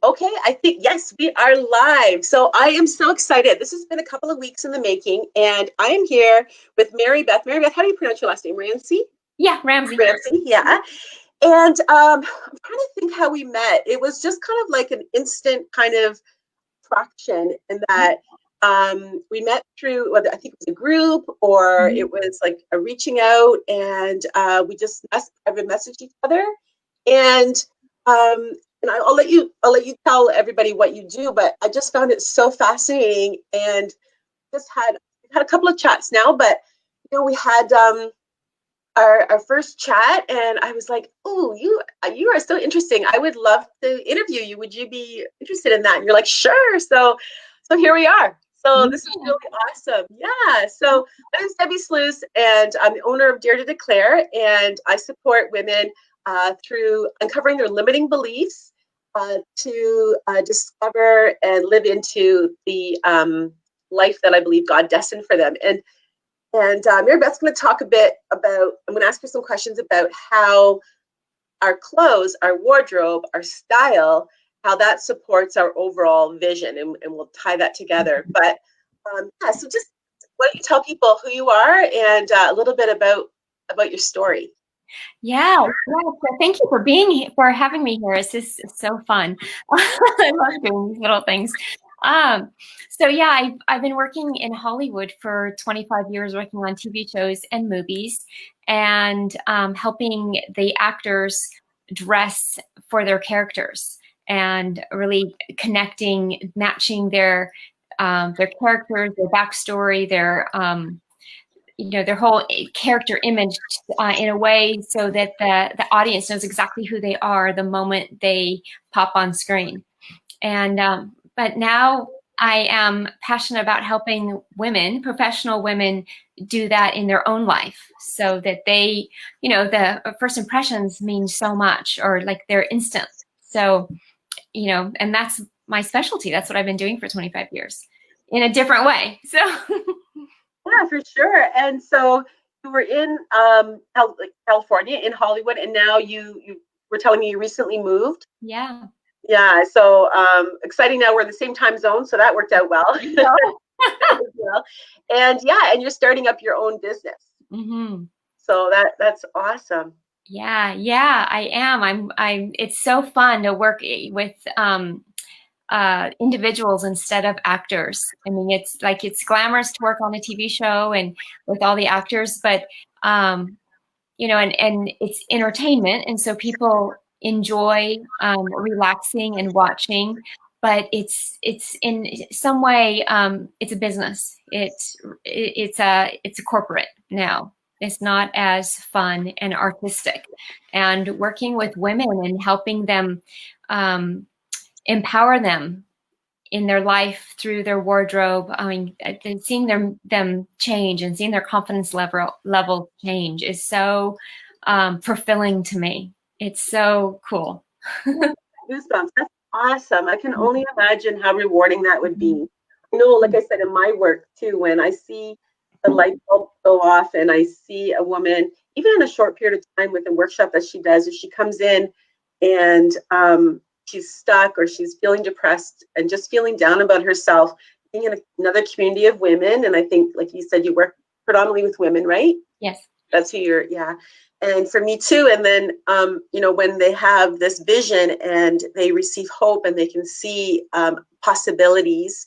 Okay, I think, yes, we are live. So I am so excited. This has been a couple of weeks in the making, and I am here with Mary Beth. Mary Beth, how do you pronounce your last name? Ramsey? Yeah, Ramsey. Ramsey, yeah. And I'm trying to think how we met. It was just kind of like an instant kind of traction in that we met through, whether I think it was a group or it was like a reaching out, and we just private messaged each other. And um, I'll let you tell everybody what you do, but I just found it so fascinating, and just had a couple of chats now, but we had our first chat, and I was like, "Oh, you are so interesting. I would love to interview you. Would you be interested in that?" And you're like, "Sure." So here we are. So this is really awesome. Yeah. So my name is Debbi Sluys, and I'm the owner of Dare to Declare, and I support women through uncovering their limiting beliefs to discover and live into the life that I believe God destined for them. And Mary Beth's going to talk a bit about, I'm going to ask her some questions about how our clothes, our wardrobe, our style, how that supports our overall vision, and we'll tie that together. But yeah, so just why don't you tell people who you are and a little bit about your story. Yeah. So thank you for having me here. This is so fun. I love doing these little things. Um, so yeah, I've been working in Hollywood for 25 years, working on TV shows and movies, and helping the actors dress for their characters, and really connecting, matching their characters, their backstory, their whole character image in a way so that the audience knows exactly who they are the moment they pop on screen. And but now I am passionate about helping women, professional women, do that in their own life, so that they, the first impressions mean so much, or like they're instant. So, and that's my specialty. That's what I've been doing for 25 years in a different way. So Yeah, for sure. And so you were in California, in Hollywood, and now you were telling me you recently moved. yeah. Yeah, so exciting. Now we're in the same time zone, so that worked out well. Well. And yeah, and you're starting up your own business. Mm-hmm. So that's awesome. Yeah, I am. It's so fun to work with individuals instead of actors. I mean, it's glamorous to work on a TV show and with all the actors, but and it's entertainment, and so people enjoy relaxing and watching. But it's in some way it's a business. It's a corporate now. It's not as fun and artistic. And working with women and helping them empower them in their life through their wardrobe. I mean, seeing them change and seeing their confidence level change is so fulfilling to me. It's so cool. Goosebumps. That's awesome. I can only imagine how rewarding that would be. I know, like I said, in my work too, when I see the light bulb go off and I see a woman, even in a short period of time with a workshop that she does, if she comes in and she's stuck or she's feeling depressed and just feeling down about herself, being in another community of women, and I think, like you said, you work predominantly with women, right? Yes. That's who you're, yeah. And for me too. And then, when they have this vision and they receive hope and they can see possibilities.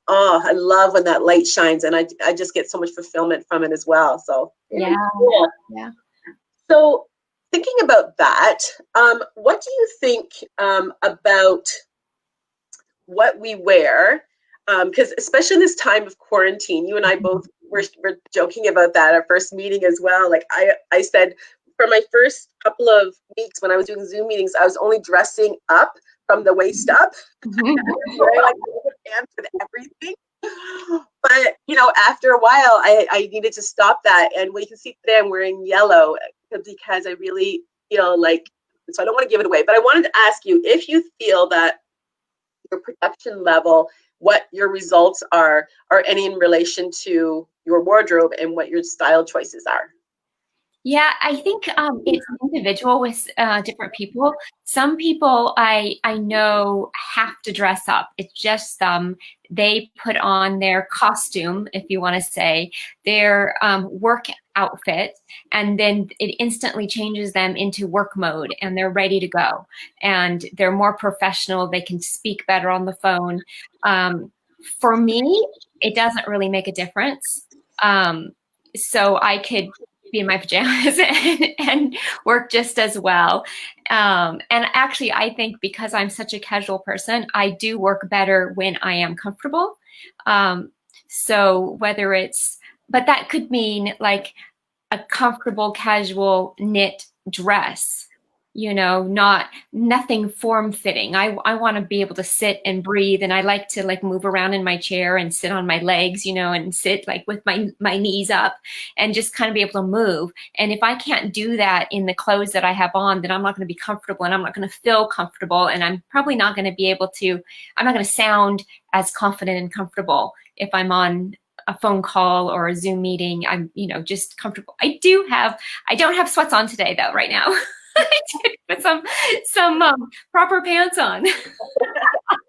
Oh, I love when that light shines, and I just get so much fulfillment from it as well. So yeah, cool. yeah. So thinking about that, what do you think about what we wear? Because especially in this time of quarantine, you and I both were joking about that our first meeting as well. Like I said, for my first couple of weeks when I was doing Zoom meetings, I was only dressing up from the waist up. Wearing like pants and everything. But after a while, I needed to stop that. And we can see today I'm wearing yellow because I really feel like, so I don't want to give it away, but I wanted to ask you if you feel that your production level, what your results are any in relation to your wardrobe and what your style choices are. Yeah, I think it's individual with different people. Some people I know have to dress up. It's just they put on their costume, if you want to say, their work outfit, and then it instantly changes them into work mode, and they're ready to go. And they're more professional. They can speak better on the phone. For me, it doesn't really make a difference. Um, so I could be in my pajamas and work just as well. And actually, I think because I'm such a casual person, I do work better when I am comfortable. So whether it's, but that could mean like a comfortable, casual knit dress, not nothing form fitting. I want to be able to sit and breathe, and I like to like move around in my chair and sit on my legs, and sit like with my knees up and just kind of be able to move. And if I can't do that in the clothes that I have on, then I'm not going to be comfortable, and I'm not going to feel comfortable, and I'm probably not going to be able to, I'm not going to sound as confident and comfortable if I'm on a phone call or a Zoom meeting. I'm, just comfortable. I don't have sweats on today though, right now. I did put some proper pants on. You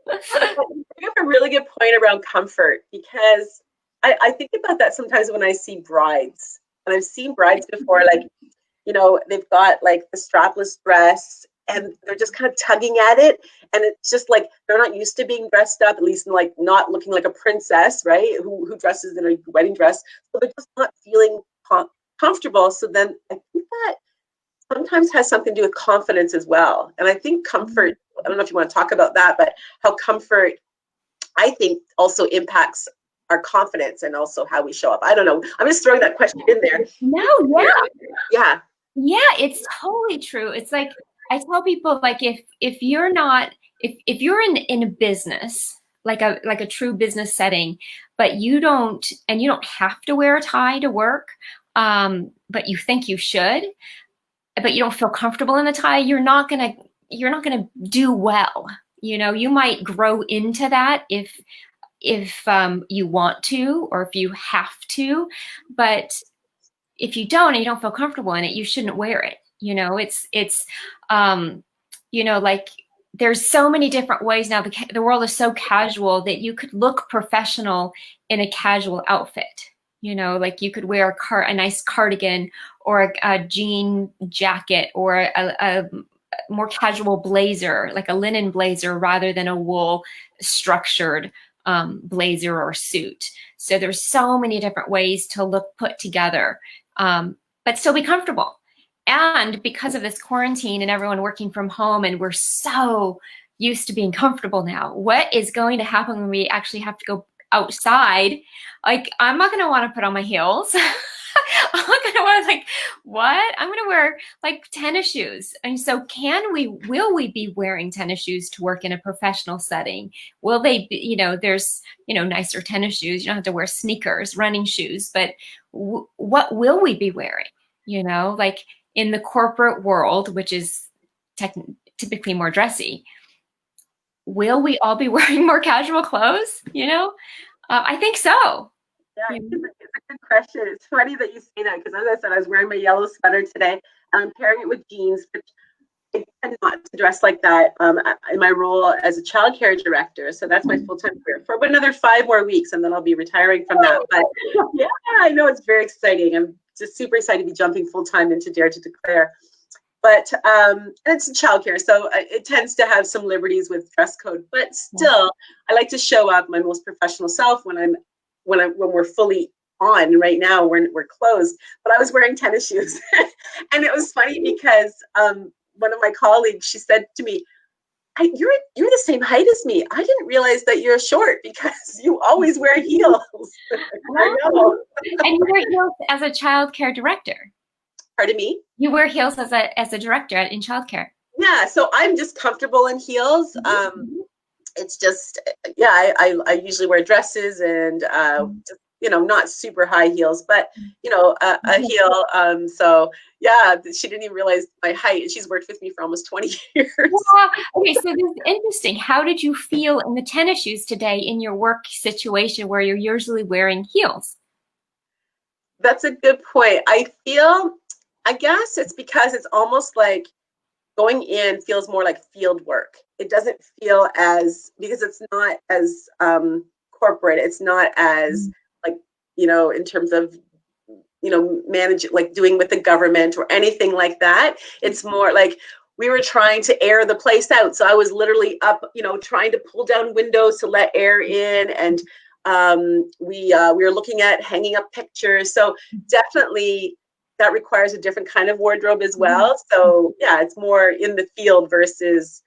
have a really good point around comfort, because I think about that sometimes when I see brides, and I've seen brides before, like, they've got like the strapless dress and they're just kind of tugging at it. And it's just like, they're not used to being dressed up, at least like not looking like a princess, right? Who dresses in a wedding dress. So they're just not feeling comfortable. So then I think that sometimes has something to do with confidence as well. And I think comfort, I don't know if you want to talk about that, but how comfort, I think, also impacts our confidence and also how we show up. I don't know. I'm just throwing that question in there. No, yeah. Yeah. Yeah, it's totally true. It's like I tell people, like, if you're not, if you're in a business, like a true business setting, but you don't have to wear a tie to work, but you think you should, but you don't feel comfortable in the tie, you're not gonna do well. You might grow into that if you want to, or if you have to, but if you don't and you don't feel comfortable in it, you shouldn't wear it. It's like there's so many different ways now. The world is so casual that you could look professional in a casual outfit. Like you could wear a nice cardigan or a jean jacket, or a more casual blazer, like a linen blazer, rather than a wool structured blazer or suit. So there's so many different ways to look put together, but still be comfortable. And because of this quarantine and everyone working from home, and we're so used to being comfortable now, what is going to happen when we actually have to go outside? Like, I'm not going to want to put on my heels. I'm not going to want to, like, what? I'm going to wear like tennis shoes. And so will we be wearing tennis shoes to work in a professional setting? Will they be, there's, nicer tennis shoes. You don't have to wear sneakers, running shoes, but what will we be wearing? Like in the corporate world, which is typically more dressy, will we all be wearing more casual clothes? I think so. Yeah, it's a good question. It's funny that you say that, because as I said, I was wearing my yellow sweater today, and I'm pairing it with jeans, which I tend not to dress like that in my role as a childcare director. So that's my full-time career for another 5 more weeks, and then I'll be retiring from that. But yeah, I know, it's very exciting. I'm just super excited to be jumping full-time into Dare to Declare. But and it's childcare, so it tends to have some liberties with dress code. But still, I like to show up my most professional self when we're fully on. Right now, we're closed. But I was wearing tennis shoes, and it was funny because one of my colleagues, she said to me, "You're the same height as me. I didn't realize that you're short because you always wear heels." I know. And you wear heels as a child care director. Pardon me? You wear heels as a director in childcare. Yeah, so I'm just comfortable in heels. It's just, yeah, I usually wear dresses and just, not super high heels, but a heel. So yeah, she didn't even realize my height, and she's worked with me for almost 20 years. Wow. Okay, so this is interesting. How did you feel in the tennis shoes today in your work situation where you're usually wearing heels? That's a good point. I feel I guess it's because it's almost like going in feels more like field work. It doesn't feel as, because it's not as corporate. It's not as like, in terms of, manage, like doing with the government or anything like that. It's more like we were trying to air the place out. So I was literally up, trying to pull down windows to let air in. And we were looking at hanging up pictures. So definitely that requires a different kind of wardrobe as well. So yeah, it's more in the field versus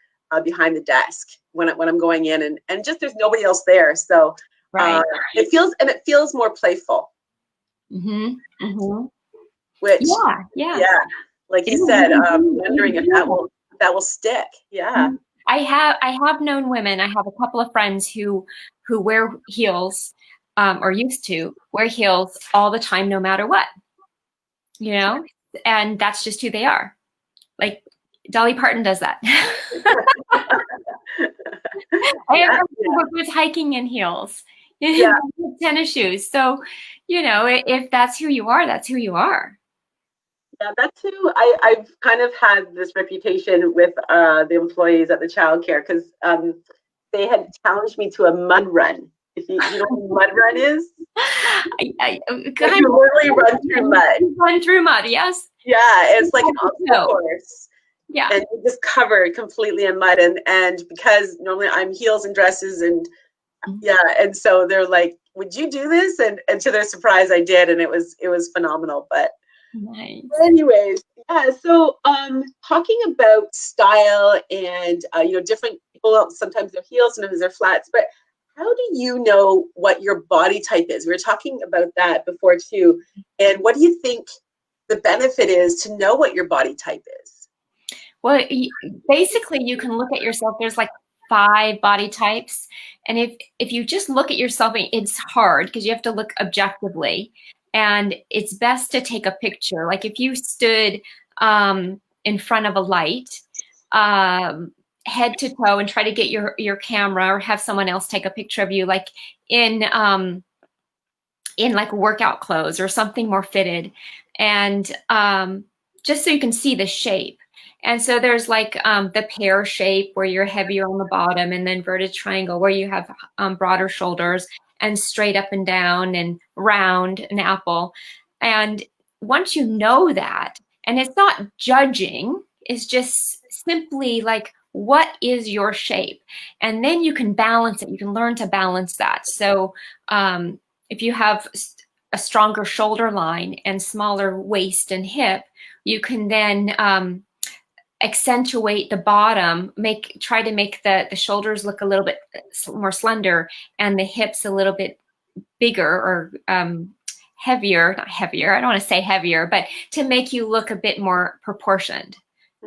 behind the desk when I'm going in, and just there's nobody else there. So Right. it feels more playful. Mm-hmm. Mm-hmm. Which yeah, like you said, wondering if that will stick. Yeah. I have known women. I have a couple of friends who wear heels, or used to wear heels all the time, no matter what. And that's just who they are. Like Dolly Parton does that. I have friends who's hiking in heels, tennis shoes. So, if that's who you are, that's who you are. Yeah, that's who I've kind of had this reputation with the employees at the childcare, because they had challenged me to a mud run. If you know what a mud run is? You literally run through mud. Run through mud, yes. Yeah, it's like an obstacle course. Yeah. And you're just covered completely in mud. And because normally I'm heels and dresses and and so they're like, would you do this? And to their surprise I did, and it was phenomenal. But nice. Anyways, so talking about style and different people, sometimes they're heels, sometimes they're flats, but how do you know what your body type is? We were talking about that before too. And what do you think the benefit is to know what your body type is? Well, basically you can look at yourself. There's like 5 body types. And if you just look at yourself, it's hard because you have to look objectively. And it's best to take a picture. Like if you stood in front of a light, head to toe, and try to get your camera or have someone else take a picture of you, like in like workout clothes or something more fitted, and just so you can see the shape. And so there's like the pear shape where you're heavier on the bottom, and then inverted triangle where you have broader shoulders, and straight up and down, and round, an apple. And once you know that, and it's not judging, it's just simply like, what is your shape? And then you can balance it. You can learn to balance that. So if you have a stronger shoulder line and smaller waist and hip, you can then accentuate the bottom, try to make the shoulders look a little bit more slender and the hips a little bit bigger, or heavier, not heavier, I don't want to say heavier, but to make you look a bit more proportioned,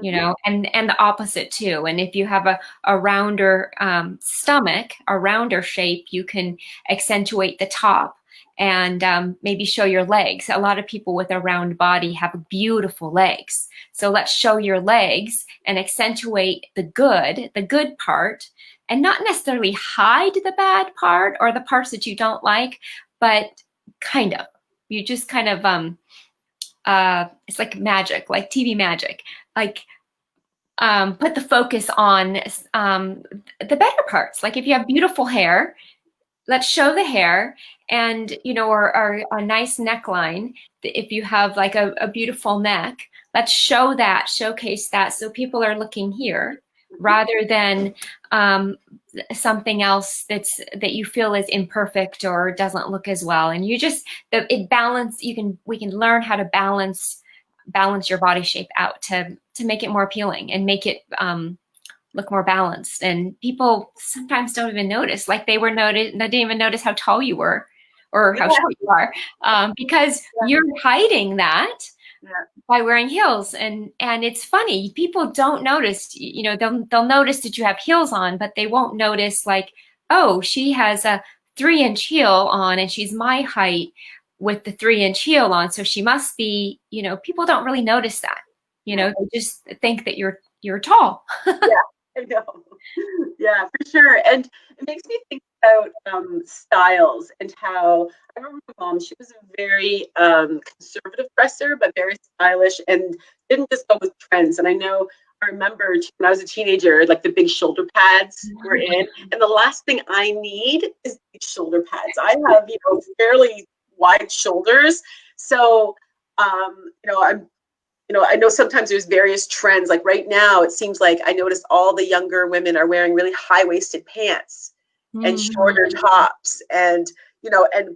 and the opposite too. And if you have a rounder stomach, a rounder shape, you can accentuate the top and maybe show your legs. A lot of people with a round body have beautiful legs. So let's show your legs and accentuate the good part, and not necessarily hide the bad part or the parts that you don't like, but kind of. You just kind of, it's like magic, like TV magic. Like put the focus on the better parts. Like if you have beautiful hair, let's show the hair, and or a nice neckline. If you have like a beautiful neck, let's showcase that, so people are looking here rather than something else that you feel is imperfect or doesn't look as well. And we can learn how to balance your body shape out to make it more appealing and make it look more balanced. And people sometimes don't even notice, like they didn't even notice how tall you were or how short you are, because you're hiding that by wearing heels. And it's funny, people don't notice, they'll notice that you have heels on, but they won't notice like, oh, she has a 3-inch heel on and she's my height with the 3-inch heel on, so she must be, people don't really notice that. They just think that you're tall. I know. Yeah, for sure. And it makes me think about styles and how I remember my mom, she was a very conservative dresser, but very stylish and didn't just go with trends. And I remember when I was a teenager, like the big shoulder pads were in. And the last thing I need is these shoulder pads. I have, fairly wide shoulders. So, I'm I know sometimes there's various trends. Like right now, it seems like I noticed all the younger women are wearing really high-waisted pants and shorter tops. And,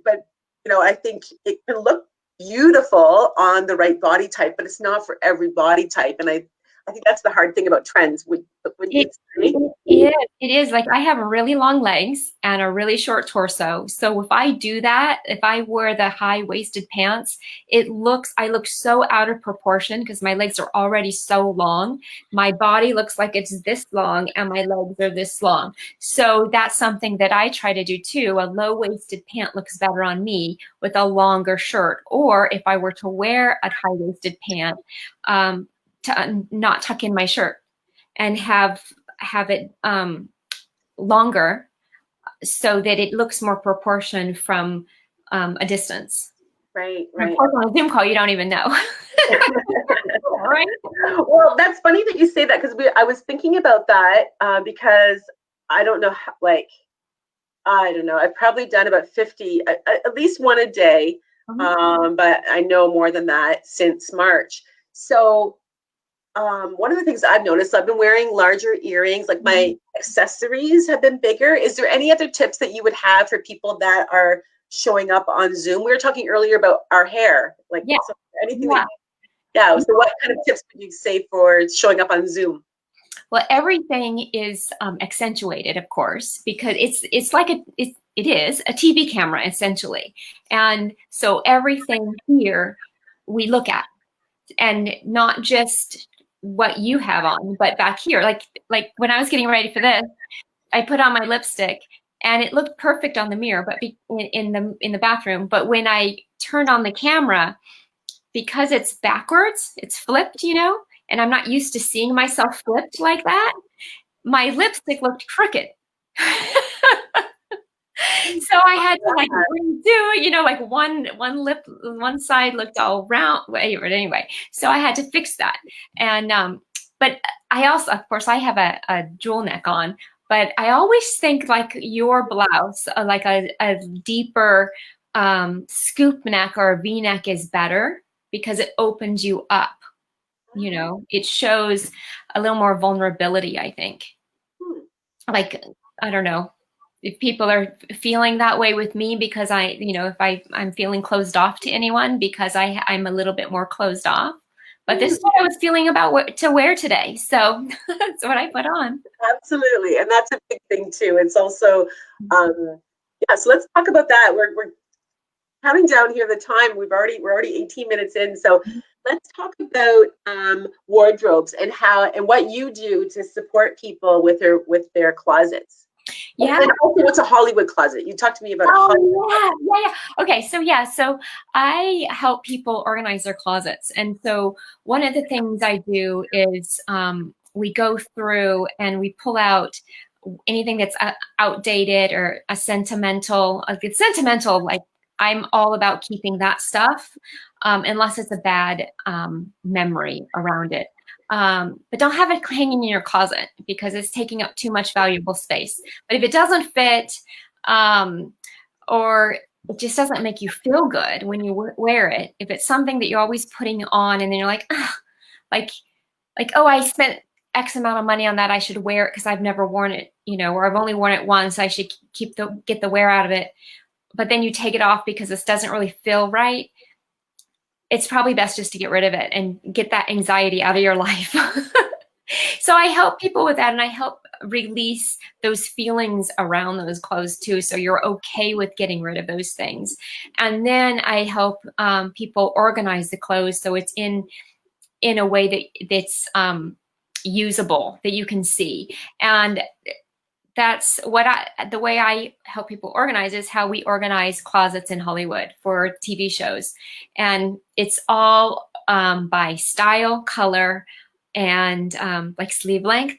but, I think it can look beautiful on the right body type, but it's not for every body type. And I think that's the hard thing about trends. Would you say? It is like I have really long legs and a really short torso. So if I do that, if I wear the high-waisted pants, I look so out of proportion because my legs are already so long. My body looks like it's this long and my legs are this long. So that's something that I try to do too. A low-waisted pant looks better on me with a longer shirt. Or if I were to wear a high-waisted pant, to not tuck in my shirt and have it longer so that it looks more proportioned from a distance. Right. Of course, on a Zoom call, you don't even know. Right. Well, that's funny that you say that because I was thinking about that because I don't know how, I don't know. I've probably done about 50, at least one a day, but I know more than that since March. So one of the things I've noticed, I've been wearing larger earrings, like my accessories have been bigger. Is there any other tips that you would have for people that are showing up on Zoom? We were talking earlier about our hair, so anything. So what kind of tips would you say for showing up on Zoom? Well, everything is accentuated, of course, because it's like it is a TV camera essentially, and so everything here we look at, and not just what you have on, but back here, like when I was getting ready for this, I put on my lipstick and it looked perfect on the mirror, but in the bathroom. But when I turned on the camera, because it's backwards, it's flipped, and I'm not used to seeing myself flipped like that, my lipstick looked crooked. So I had to redo, one side looked all round. Anyway, so I had to fix that. And but I also, of course, I have a jewel neck on, but I always think like your blouse, like a deeper scoop neck or a V-neck is better because it opens you up. It shows a little more vulnerability, I think. Like, I don't know if people are feeling that way with me because if I'm feeling closed off to anyone because I'm a little bit more closed off. But this is what I was feeling about what to wear today. So that's what I put on. Absolutely. And that's a big thing too. It's also, so let's talk about that. We're counting down here the time. We're already 18 minutes in. So let's talk about wardrobes and what you do to support people with their closets. Yeah. And also, what's a Hollywood closet? You talked to me about Yeah. Okay. So I help people organize their closets. And so one of the things I do is we go through and we pull out anything that's outdated or it's sentimental. Like I'm all about keeping that stuff unless it's a bad memory around it. But don't have it hanging in your closet because it's taking up too much valuable space. But if it doesn't fit or it just doesn't make you feel good when you wear it, if it's something that you're always putting on and then you're like, oh, I spent X amount of money on that, I should wear it because I've never worn it, or I've only worn it once, I should get the wear out of it. But then you take it off because this doesn't really feel right. It's probably best just to get rid of it and get that anxiety out of your life. So I help people with that, and I help release those feelings around those clothes too, so you're okay with getting rid of those things. And then I help people organize the clothes so it's in a way that's usable, that you can see. And that's the way I help people organize is how we organize closets in Hollywood for TV shows. And it's all by style, color, and like sleeve length.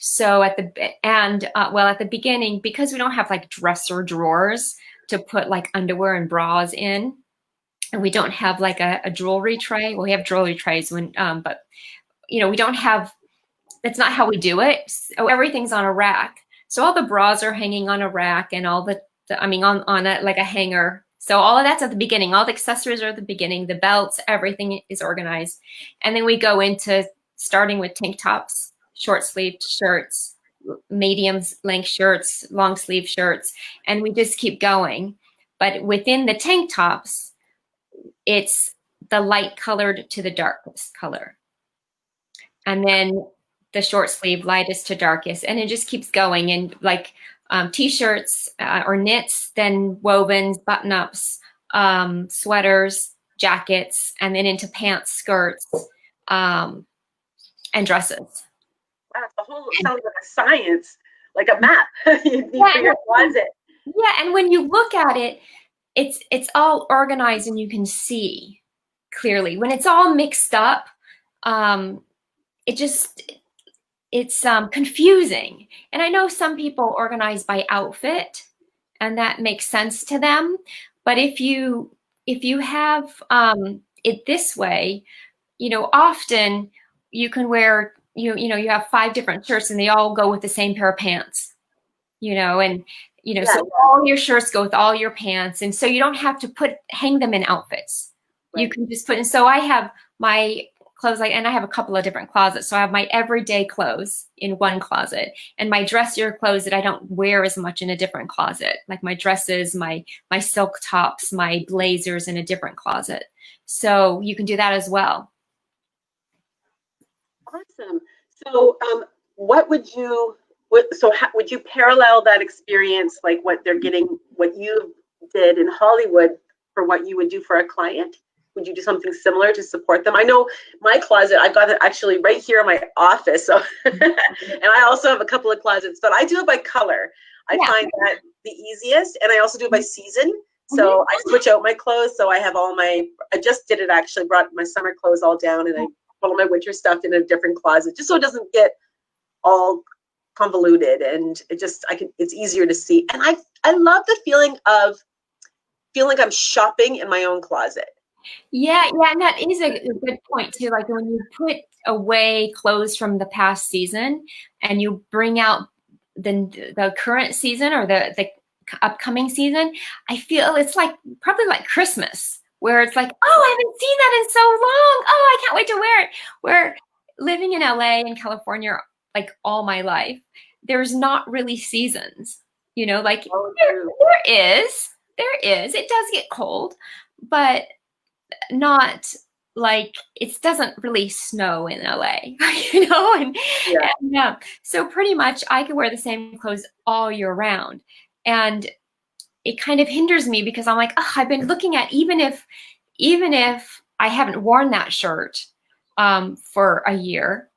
So at the beginning, because we don't have like dresser drawers to put like underwear and bras in, and we don't have like a jewelry tray. Well, we have jewelry trays but you know, we don't have, that's not how we do it. So everything's on a rack. So all the bras are hanging on a rack, and all on a, like a hanger. So all of that's at the beginning. All the accessories are at the beginning. The belts, everything is organized. And then we go into starting with tank tops, short sleeved shirts, medium length shirts, long sleeve shirts, and we just keep going. But within the tank tops, it's the light colored to the darkest color. And then the short sleeve, lightest to darkest, and it just keeps going. And like t-shirts or knits, then wovens, button-ups, sweaters, jackets, and then into pants, skirts, and dresses. Wow, it's a whole, it sounds like a science, like a map for your closet. Yeah, and when you look at it, it's all organized and you can see clearly. When it's all mixed up, it's confusing. And I know some people organize by outfit, and that makes sense to them. But if you have it this way, you know, often you can wear, you have 5 different shirts and they all go with the same pair of pants, you know, and so all your shirts go with all your pants, and so you don't have to hang them in outfits. Right. You can just put in. So I have my clothes, and I have a couple of different closets. So I have my everyday clothes in one closet, and my dressier clothes that I don't wear as much in a different closet, like my dresses, my silk tops, my blazers in a different closet. So you can do that as well. Awesome. So would you parallel that experience, like what you did in Hollywood, for what you would do for a client? Would you do something similar to support them? I know my closet, I've got it actually right here in my office. So, and I also have a couple of closets, but I do it by color. I find that the easiest, and I also do it by season. So I switch out my clothes. So I have I just did it actually, brought my summer clothes all down, and I put all my winter stuff in a different closet, just so it doesn't get all convoluted, and it's easier to see. And I love the feeling like I'm shopping in my own closet. Yeah, and that is a good point too. Like when you put away clothes from the past season and you bring out the current season or the upcoming season, I feel it's like probably like Christmas, where it's like, oh, I haven't seen that in so long. Oh, I can't wait to wear it. Where living in LA and California, like all my life, there's not really seasons. You know, like there is. It does get cold, but not like it doesn't really snow in LA, you know, and so pretty much I can wear the same clothes all year round, and it kind of hinders me because I'm like, oh, I've been looking at, even if I haven't worn that shirt for a year,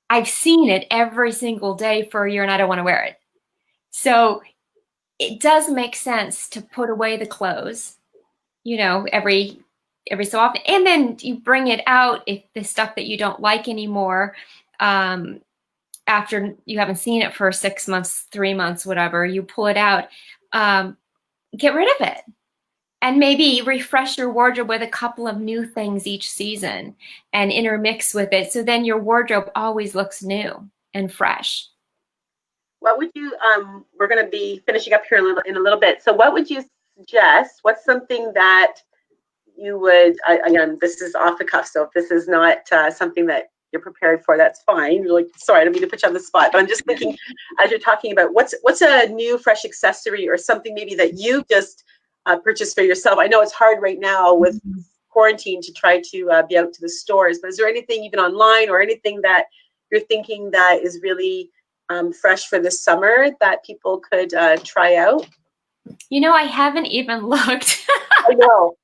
I've seen it every single day for a year and I don't want to wear it. So it does make sense to put away the clothes, you know, every so often, and then you bring it out if the stuff that you don't like anymore, after you haven't seen it for 6 months, 3 months, whatever, you pull it out, get rid of it, and maybe refresh your wardrobe with a couple of new things each season and intermix with it, so then your wardrobe always looks new and fresh. What would you, we're going to be finishing up here in a little bit. So what would you suggest? What's something that you would, again, this is off the cuff, so if this is not something that you're prepared for, that's fine. You're like, sorry, I don't mean to put you on the spot, but I'm just thinking, as you're talking about, what's a new, fresh accessory or something maybe that you just purchased for yourself? I know it's hard right now with quarantine to try to be out to the stores, but is there anything even online or anything that you're thinking that is really fresh for this summer that people could try out? You know, I haven't even looked. I know.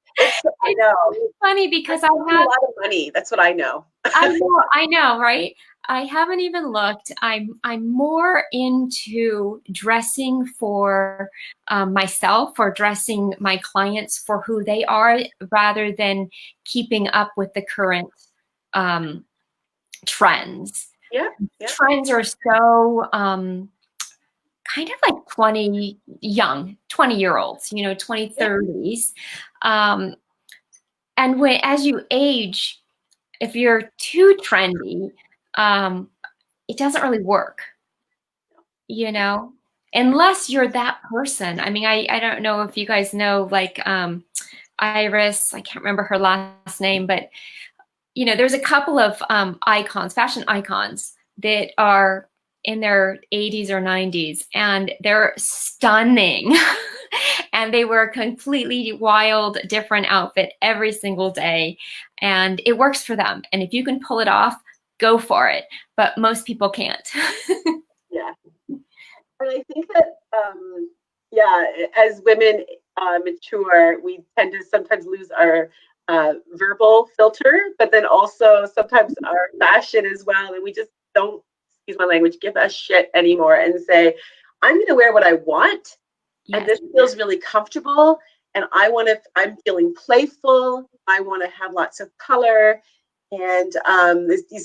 I know. It's funny because I have a lot of money. That's what I know. I know, right? I haven't even looked. I'm more into dressing for myself or dressing my clients for who they are, rather than keeping up with the current trends. Yeah. Yeah. Trends are so kind of like 20-year-olds, 20, 30s. And as you age, if you're too trendy, it doesn't really work, unless you're that person. I mean, I don't know if you guys know, like, Iris, I can't remember her last name, but there's a couple of icons, fashion icons, that are in their 80s or 90s, and they're stunning. And they wear a completely wild, different outfit every single day, and it works for them. And if you can pull it off, go for it. But most people can't. Yeah. And I think that, as women mature, we tend to sometimes lose our verbal filter, but then also sometimes our fashion as well. And we just don't, excuse my language, give a shit anymore and say, I'm going to wear what I want. Yes. And this feels really comfortable. And I'm feeling playful. I want to have lots of color. And you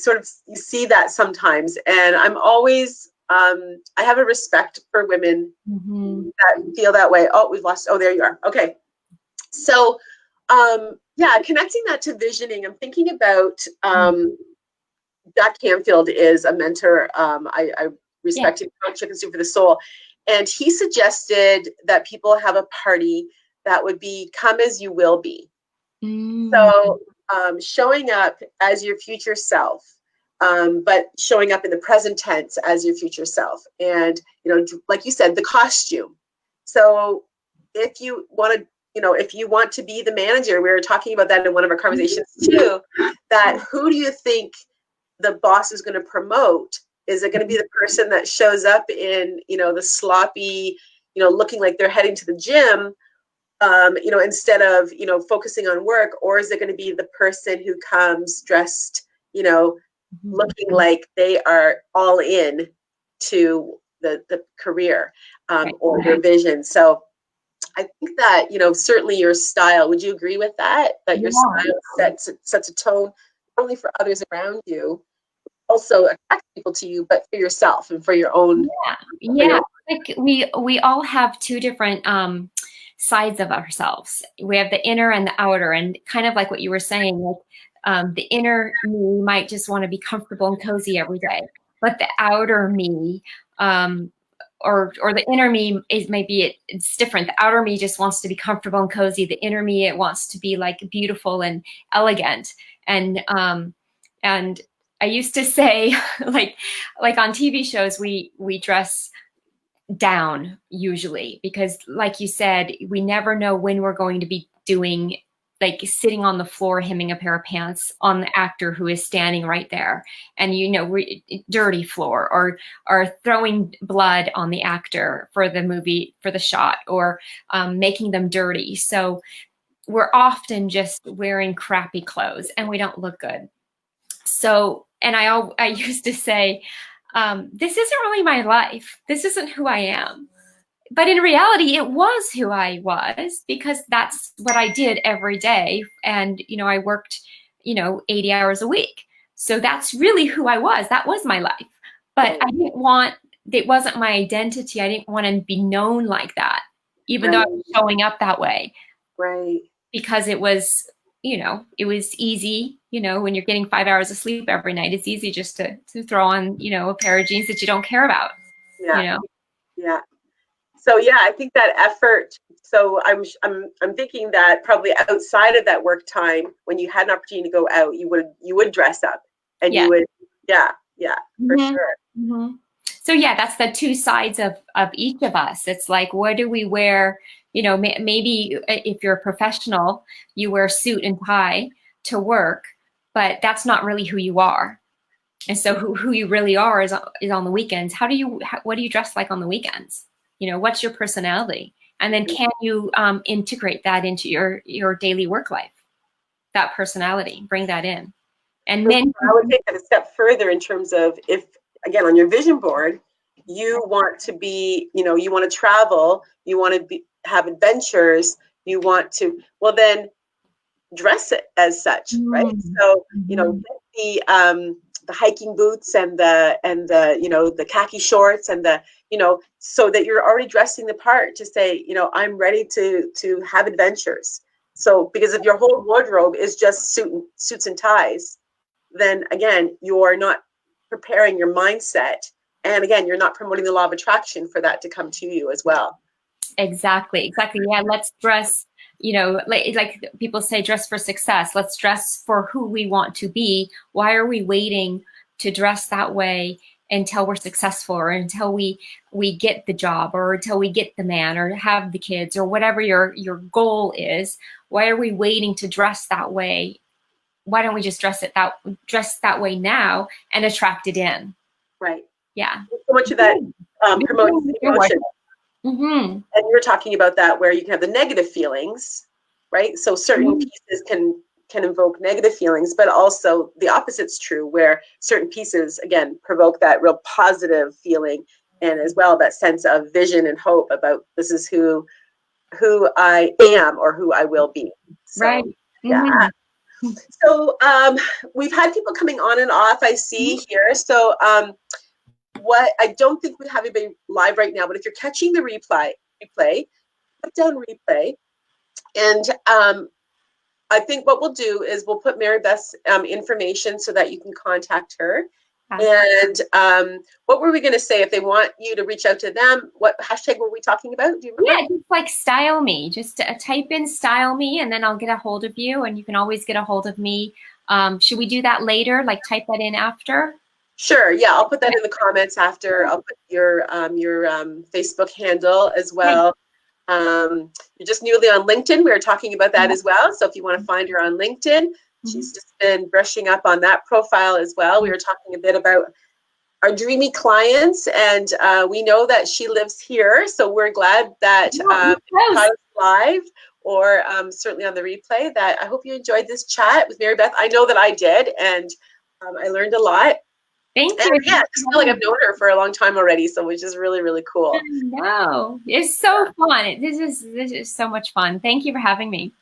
see that sometimes. And I'm always, I have a respect for women that feel that way. Oh, we've lost. Oh, there you are. Okay. So, connecting that to visioning, I'm thinking about Jack Canfield is a mentor. I respect him, Chicken Soup for the Soul. And he suggested that people have a party that would be come as you will be. So showing up as your future self, but showing up in the present tense as your future self. And, like you said, the costume. So if you want to be the manager, we were talking about that in one of our conversations too, that who do you think the boss is going to promote? Is it going to be the person that shows up in, the sloppy, looking like they're heading to the gym, instead of, focusing on work? Or is it going to be the person who comes dressed, looking like they are all in to the career or their vision? So I think that, certainly your style, would you agree with that? That your style sets a tone, not only for others around you, also attract people to you, but for yourself and for your own. Yeah. Like we all have two different sides of ourselves. We have the inner and the outer, and kind of like what you were saying, like the inner me might just want to be comfortable and cozy every day, but the outer me, or the inner me is maybe it's different. The outer me just wants to be comfortable and cozy. The inner me, it wants to be like beautiful and elegant. And I used to say, like on TV shows, we dress down usually, because like you said, we never know when we're going to be doing, like, sitting on the floor hemming a pair of pants on the actor who is standing right there, and dirty floor, or throwing blood on the actor for the movie, for the shot, or making them dirty. So we're often just wearing crappy clothes and we don't look good. So, and I used to say, this isn't really my life. This isn't who I am. But in reality, it was who I was, because that's what I did every day. And, I worked, 80 hours a week. So that's really who I was. That was my life. But it wasn't my identity. I didn't want to be known like that, even though I was showing up that way. Right. Because it was, it was easy, when you're getting 5 hours of sleep every night, it's easy just to throw on, a pair of jeans that you don't care about. Yeah. So I think that effort. So I'm thinking that probably outside of that work time, when you had an opportunity to go out, you would dress up, and you would, for sure. Mm-hmm. So that's the two sides of each of us. It's like, what do we wear? Maybe if you're a professional, you wear suit and tie to work, but that's not really who you are. And so who you really are is on the weekends. What do you dress like on the weekends? What's your personality? And then can you integrate that into your daily work life? That personality, bring that in. And then I would take that a step further in terms of, if, again, on your vision board, you want to be, you want to travel, you want to have adventures, you want to, well, then dress it as such, right? So, hiking boots and the you know, the khaki shorts and the, you know, so that you're already dressing the part to say, you know, I'm ready to have adventures. So because if your whole wardrobe is just suits and ties, then again, you're not preparing your mindset. And again, you're not promoting the law of attraction for that to come to you as well. Exactly. Yeah, let's dress, you know, like people say, dress for success. Let's dress for who we want to be. Why are we waiting to dress that way until we're successful, or until we get the job, or until we get the man, or have the kids, or whatever your goal is? Why are we waiting to dress that way? Why don't we just dress that way now and attract it in? Right. Yeah. So much of that promotes emotion. Mm-hmm. And you're talking about that where you can have the negative feelings, right? So certain pieces can invoke negative feelings, but also the opposite's true, where certain pieces, again, provoke that real positive feeling, and as well that sense of vision and hope about this is who I am or who I will be. So, right. Yeah. So we've had people coming on and off, I see here. So what I don't think we have anybody live right now, but if you're catching the replay, put down replay. And I think what we'll do is we'll put Mary Beth's information so that you can contact her. And what were we going to say? If they want you to reach out to them, what hashtag were we talking about? Do you remember? Yeah, just like style me. Just type in style me, and then I'll get a hold of you, and you can always get a hold of me. Should we do that later? Like type that in after? Sure. Yeah, I'll put that in the comments after. I'll put your Facebook handle as well. You're just newly on LinkedIn. We were talking about that as well. So if you want to find her on LinkedIn, she's just been brushing up on that profile as well. We were talking a bit about our dreamy clients, and we know that she lives here. So we're glad that live, or certainly on the replay, that I hope you enjoyed this chat with Mary Beth. I know that I did, and I learned a lot. Thank you. Yeah, I just feel like I've known her for a long time already, so which is really, really cool. No, it's so fun. This is so much fun. Thank you for having me.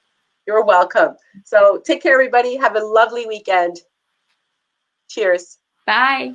You're welcome. So take care, everybody. Have a lovely weekend. Cheers. Bye.